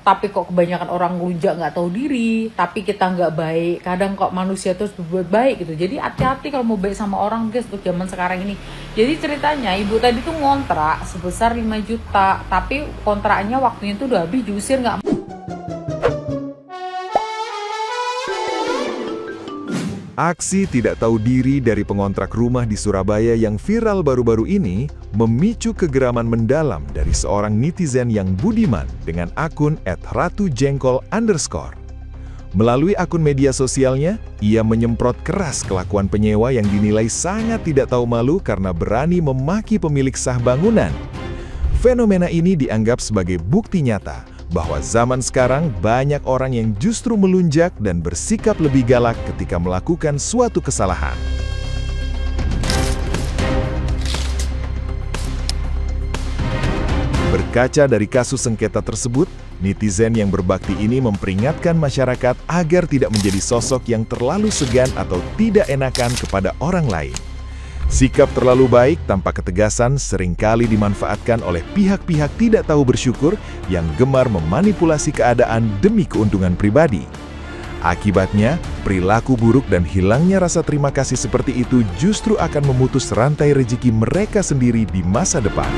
Tapi kok kebanyakan orang ngelunjak nggak tahu diri, tapi kita nggak baik. Kadang kok manusia terus berbuat baik gitu. Jadi hati-hati kalau mau baik sama orang guys untuk zaman sekarang ini. Jadi ceritanya ibu tadi tuh ngontrak sebesar 5 juta, tapi kontraknya waktunya tuh udah habis, diusir nggak. Aksi tidak tahu diri dari pengontrak rumah di Surabaya yang viral baru-baru ini memicu kegeraman mendalam dari seorang netizen yang budiman dengan akun @ratujengkol_. Melalui akun media sosialnya, ia menyemprot keras kelakuan penyewa yang dinilai sangat tidak tahu malu karena berani memaki pemilik sah bangunan. Fenomena ini dianggap sebagai bukti nyata bahwa zaman sekarang banyak orang yang justru melunjak dan bersikap lebih galak ketika melakukan suatu kesalahan. Berkaca dari kasus sengketa tersebut, netizen yang berbakti ini memperingatkan masyarakat agar tidak menjadi sosok yang terlalu segan atau tidak enakan kepada orang lain. Sikap terlalu baik tanpa ketegasan seringkali dimanfaatkan oleh pihak-pihak tidak tahu bersyukur yang gemar memanipulasi keadaan demi keuntungan pribadi. Akibatnya, perilaku buruk dan hilangnya rasa terima kasih seperti itu justru akan memutus rantai rezeki mereka sendiri di masa depan.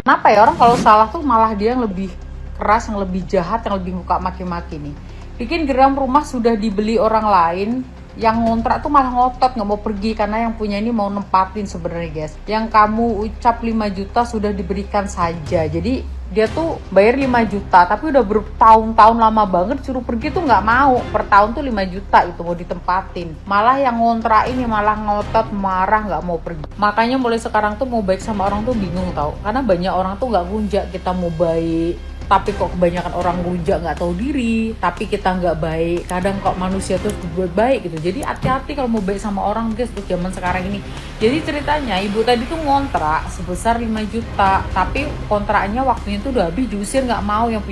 Kenapa ya orang kalau salah tuh malah dia yang lebih keras, yang lebih jahat, yang lebih muka maki-maki nih. Bikin geram rumah sudah dibeli orang lain, yang ngontrak tuh malah ngotot nggak mau pergi karena yang punya ini mau nempatin sebenarnya guys. Yang kamu ucap 5 juta sudah diberikan saja. Jadi dia tuh bayar 5 juta tapi udah bertahun-tahun lama banget suruh pergi tuh nggak mau. Per tahun tuh 5 juta itu mau ditempatin. Malah yang ngontrak ini malah ngotot, marah, nggak mau pergi. Makanya mulai sekarang tuh mau baik sama orang tuh bingung tau. Karena banyak orang tuh nggak ngunjak kita mau baik. Tapi kok kebanyakan orang ngelunjak nggak tahu diri, tapi kita nggak baik. Kadang kok manusia terus berbuat baik gitu. Jadi hati-hati kalau mau baik sama orang guys untuk zaman sekarang ini. Jadi ceritanya ibu tadi tuh ngontrak sebesar 5 juta, tapi kontraknya waktunya tuh udah habis, diusir nggak mau. Yang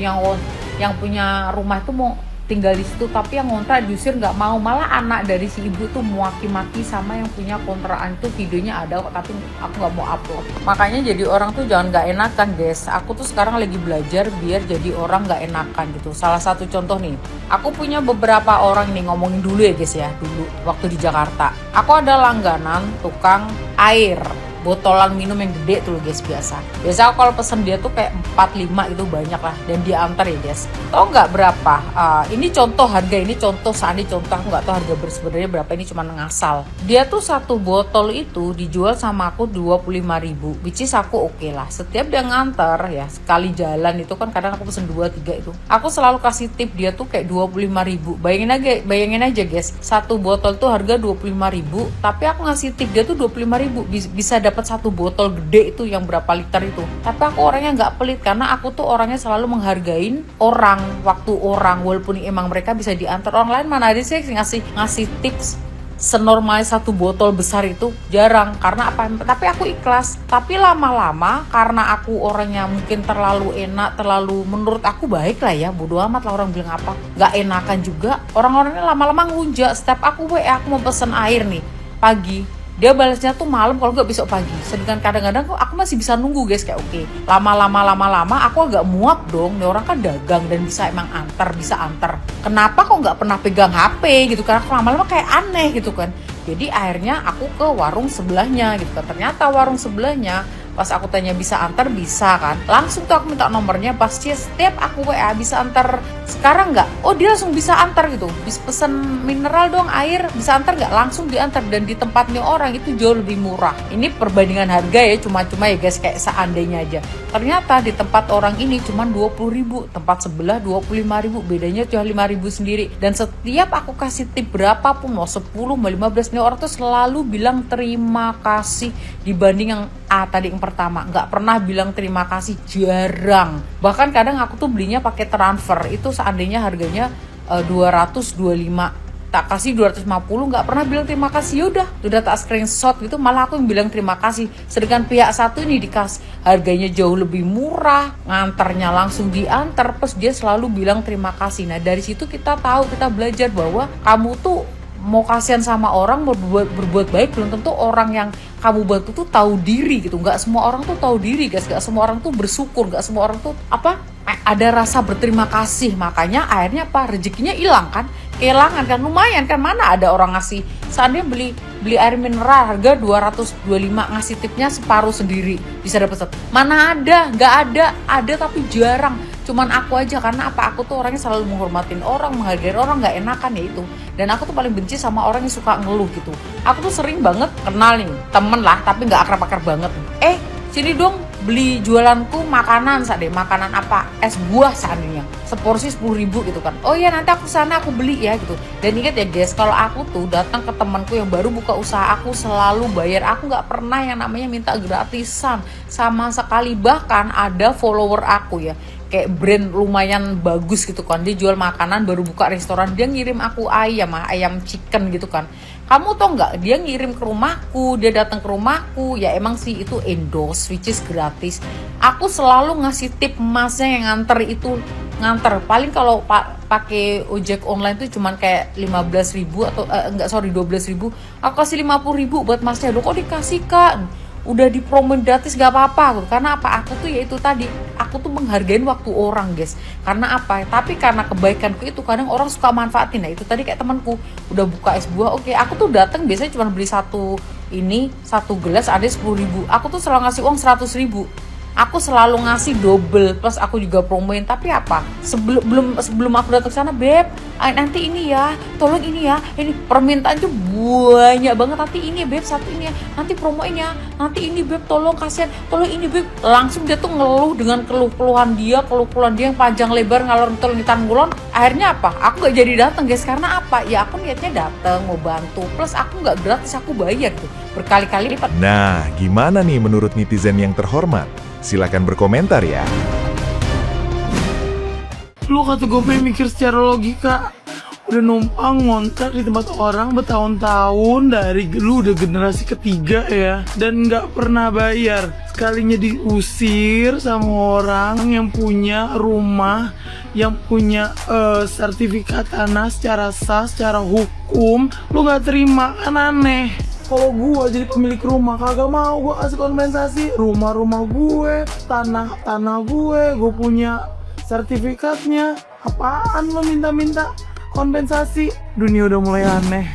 punya rumah tuh mau tinggal di situ, tapi yang ngontrak diusir nggak mau. Malah anak dari si ibu tuh maki-maki sama yang punya kontrakan. Itu videonya ada kok, tapi aku nggak mau upload. Makanya jadi orang tuh jangan nggak enakan guys. Aku tuh sekarang lagi belajar biar jadi orang nggak enakan gitu. Salah satu contoh nih, aku punya beberapa orang nih, ngomongin dulu ya guys ya. Dulu waktu di Jakarta, aku ada langganan tukang air, botolan minum yang gede tuh guys. Biasa aku kalau pesen dia tuh kayak 4-5 itu banyak lah, dan dia antar ya guys. Tau nggak berapa? Ini contoh harga, ini contoh aku nggak tahu harga sebenarnya berapa, ini cuma ngasal. Dia tuh satu botol itu dijual sama aku 25.000, which is aku oke lah. Setiap dia ngantar ya, sekali jalan itu kan kadang aku pesen 2-3 itu, aku selalu kasih tip dia tuh kayak 25.000. Bayangin aja guys, satu botol tuh harga 25.000, tapi aku ngasih tip dia tuh 25.000, bisa dapat satu botol gede itu yang berapa liter itu. Tapi aku orangnya nggak pelit karena aku tuh orangnya selalu menghargain orang, waktu orang, walaupun emang mereka bisa diantar. Orang lain mana ada sih ngasih tips senormal satu botol besar itu, jarang. Karena apa? Tapi aku ikhlas. Tapi lama-lama karena aku orangnya mungkin terlalu enak, terlalu menurut aku baik lah ya, bodo amat lah orang bilang apa, nggak enakan juga. Orang-orangnya lama-lama ngelunjak. Setiap aku aku mau pesen air nih pagi, dia balasnya tuh malam, kalau nggak besok pagi. Sedangkan kadang-kadang aku masih bisa nunggu guys, kayak oke. Lama-lama aku agak muak dong. Nih orang kan dagang dan bisa antar. Kenapa kok nggak pernah pegang HP gitu? Karena aku lama-lama kayak aneh gitu kan. Jadi akhirnya aku ke warung sebelahnya gitu kan. Ternyata warung sebelahnya pas aku tanya bisa antar, bisa kan. Langsung tuh aku minta nomornya, pasti setiap aku WA bisa antar sekarang nggak? Oh dia langsung bisa antar gitu. Bisa pesen mineral dong, air, bisa antar nggak? Langsung diantar, dan di tempatnya orang itu jauh lebih murah. Ini perbandingan harga ya, cuma-cuma ya guys, kayak seandainya aja. Ternyata di tempat orang ini cuma 20.000, tempat sebelah 25.000, bedanya cuma 5.000 sendiri. Dan setiap aku kasih tip berapapun, mau 10, mau 15, nih orang tuh selalu bilang terima kasih dibanding yang tadi yang pertama. Nggak pernah bilang terima kasih, jarang. Bahkan kadang aku tuh belinya pakai transfer, itu seandainya harganya 225, tak kasih 250, nggak pernah bilang terima kasih. Udah tak screenshot gitu, malah aku yang bilang terima kasih. Sedangkan pihak satu ini dikasih harganya jauh lebih murah, ngantarnya langsung diantar, plus dia selalu bilang terima kasih. Nah dari situ kita tahu, kita belajar bahwa kamu tuh mau kasihan sama orang, mau berbuat baik, belum tentu orang yang kamu bantu tuh tahu diri gitu. Nggak semua orang tuh tahu diri guys, nggak semua orang tuh bersyukur, nggak semua orang tuh ada rasa berterima kasih. Makanya akhirnya rezekinya hilang kan, kehilangan kan. Lumayan kan, mana ada orang ngasih, seandainya beli air mineral harga 225, ngasih tipnya separuh sendiri bisa dapat. Mana ada, nggak ada tapi jarang. Cuman aku aja, karena aku tuh orangnya selalu menghormatin orang, menghargai orang, nggak enakan ya itu. Dan aku tuh paling benci sama orang yang suka ngeluh gitu. Aku tuh sering banget kenal nih temen lah, tapi nggak akrab-akrab banget. Sini dong beli jualanku makanan makanan apa, es buah seandainya seporsi 10.000 gitu kan. Oh iya, nanti aku sana aku beli ya gitu. Dan ingat ya guys, kalau aku tuh datang ke temanku yang baru buka usaha, aku selalu bayar. Aku nggak pernah yang namanya minta gratisan sama sekali. Bahkan ada follower aku ya, kayak brand lumayan bagus gitu kan, dia jual makanan, baru buka restoran, dia ngirim aku ayam chicken gitu kan. Kamu tau nggak, dia ngirim ke rumahku, dia datang ke rumahku, ya emang sih itu endorse, which is gratis. Aku selalu ngasih tip masnya yang nganter. Paling kalau pakai ojek online tuh cuman kayak 15.000 atau 12.000. Aku kasih 50.000 buat masnya. Loh kok dikasih kak? Udah dipromoin gratis gak apa-apa. Karena aku tuh ya itu tadi, aku tuh menghargain waktu orang guys. Karena tapi karena kebaikanku itu kadang orang suka manfaatin. Nah itu tadi kayak temanku udah buka es buah, oke, aku tuh datang biasanya cuma beli satu gelas ada 10.000. Aku tuh selalu ngasih uang 100.000. Aku selalu ngasih double, plus aku juga promoin. Tapi sebelum aku datang ke sana, beb, nanti ini ya, tolong ini ya, ini permintaan tuh banyak banget. Nanti ini ya beb, satu ini ya, nanti promoin ya, nanti ini beb, tolong kasihan, tolong ini beb. Langsung dia tuh ngeluh dengan keluh-keluhan dia yang panjang lebar ngalor ngidul ngulon. Akhirnya aku gak jadi datang guys, karena ya aku niatnya datang mau bantu, plus aku gak gratis, aku bayar tuh berkali-kali lipat. Nah, gimana nih menurut netizen yang terhormat? Silakan berkomentar ya. Lu kata gue pengen mikir secara logika. Udah numpang ngontrak di tempat orang bertahun-tahun, dari lu udah generasi ketiga ya, dan nggak pernah bayar. Sekalinya diusir sama orang yang punya rumah, yang punya sertifikat tanah secara sah, secara hukum, lu nggak terima, kan aneh. Kalau gue jadi pemilik rumah kagak mau gue kasih kompensasi. Rumah gue, tanah gue punya sertifikatnya. Apaan lo minta kompensasi? Dunia udah mulai aneh.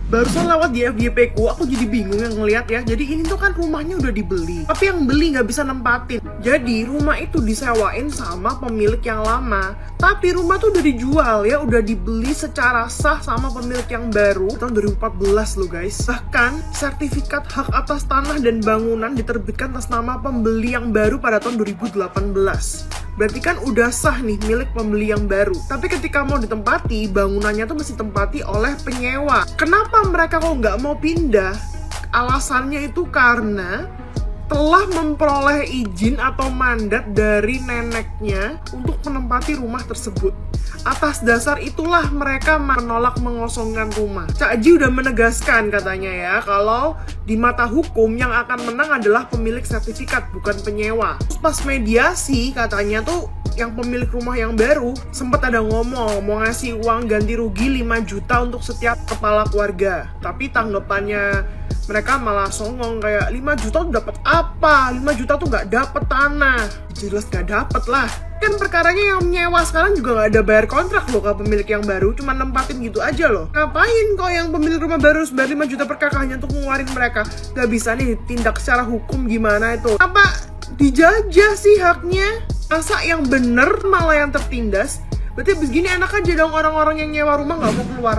Barusan lewat di FYP ku, aku jadi bingung yang ngeliat ya. Jadi ini tuh kan rumahnya udah dibeli, tapi yang beli nggak bisa nempatin. Jadi rumah itu disewain sama pemilik yang lama, tapi rumah tuh udah dijual ya, udah dibeli secara sah sama pemilik yang baru tahun 2014 loh guys. Bahkan sertifikat hak atas tanah dan bangunan diterbitkan atas nama pembeli yang baru pada tahun 2018. Berarti kan udah sah nih milik pembeli yang baru. Tapi ketika mau ditempati, bangunannya tuh masih ditempati oleh penyewa. Kenapa mereka kok nggak mau pindah? Alasannya itu karena telah memperoleh izin atau mandat dari neneknya untuk menempati rumah tersebut. Atas dasar itulah mereka menolak mengosongkan rumah. Cak Ji udah menegaskan katanya ya, kalau di mata hukum yang akan menang adalah pemilik sertifikat, bukan penyewa. Pas mediasi katanya tuh yang pemilik rumah yang baru sempat ada ngomong mau ngasih uang ganti rugi 5 juta untuk setiap kepala keluarga. Tapi tanggapannya mereka malah songong, kayak 5 juta tuh dapat apa? 5 juta tuh nggak dapet tanah. Jelas nggak dapet lah. Kan perkaranya yang menyewa sekarang juga nggak ada bayar kontrak loh ke pemilik yang baru, cuma nempatin gitu aja loh. Ngapain kok yang pemilik rumah baru harus bayar 5 juta per kakaknya untuk ngeluarin mereka? Gak bisa nih tindak secara hukum gimana itu? Apa dijajah sih haknya? Masa yang bener malah yang tertindas? Berarti abis gini enak aja dong orang-orang yang nyewa rumah nggak mau keluar.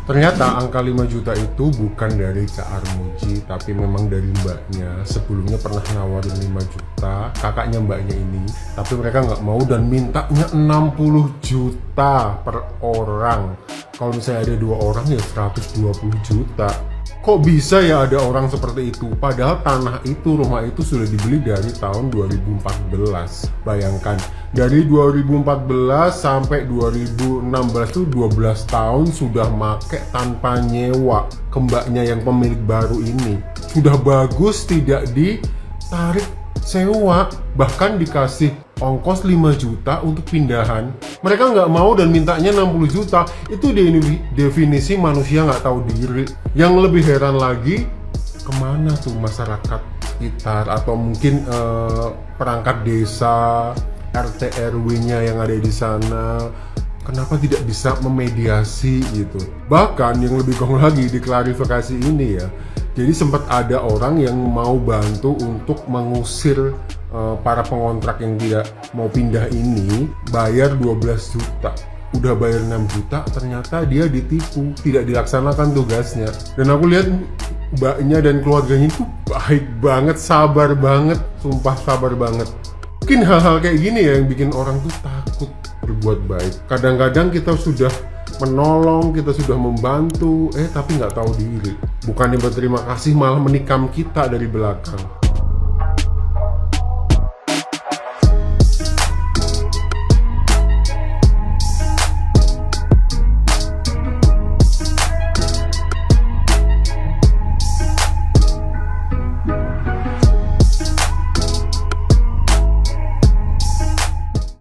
Ternyata angka 5 juta itu bukan dari Cak Armuji, tapi memang dari mbaknya. Sebelumnya pernah nawarin 5 juta, kakaknya mbaknya ini, tapi mereka nggak mau dan mintanya 60 juta per orang. Kalau misalnya ada 2 orang ya 120 juta. Kok bisa ya ada orang seperti itu? Padahal tanah itu, rumah itu sudah dibeli dari tahun 2014. Bayangkan, dari 2014 sampai 2016 itu 12 tahun sudah make tanpa nyewa ke mbaknya yang pemilik baru ini. Sudah bagus tidak ditarik sewa, bahkan dikasih ongkos 5 juta untuk pindahan. Mereka nggak mau dan mintanya 60 juta. Itu definisi manusia nggak tahu diri. Yang lebih heran lagi, kemana tuh masyarakat sekitar atau mungkin perangkat desa, RT RW-nya yang ada di sana, kenapa tidak bisa memediasi gitu. Bahkan yang lebih gong lagi di klarifikasi ini ya, jadi sempat ada orang yang mau bantu untuk mengusir para pengontrak yang tidak mau pindah ini, bayar 12 juta. Udah bayar 6 juta, ternyata dia ditipu, tidak dilaksanakan tugasnya. Dan aku lihat mbaknya dan keluarganya itu baik banget, sabar banget, sumpah sabar banget. Mungkin hal-hal kayak gini ya yang bikin orang tuh takut berbuat baik. Kadang-kadang kita sudah menolong, kita sudah membantu, tapi nggak tahu diri. Bukannya berterima kasih, malah menikam kita dari belakang.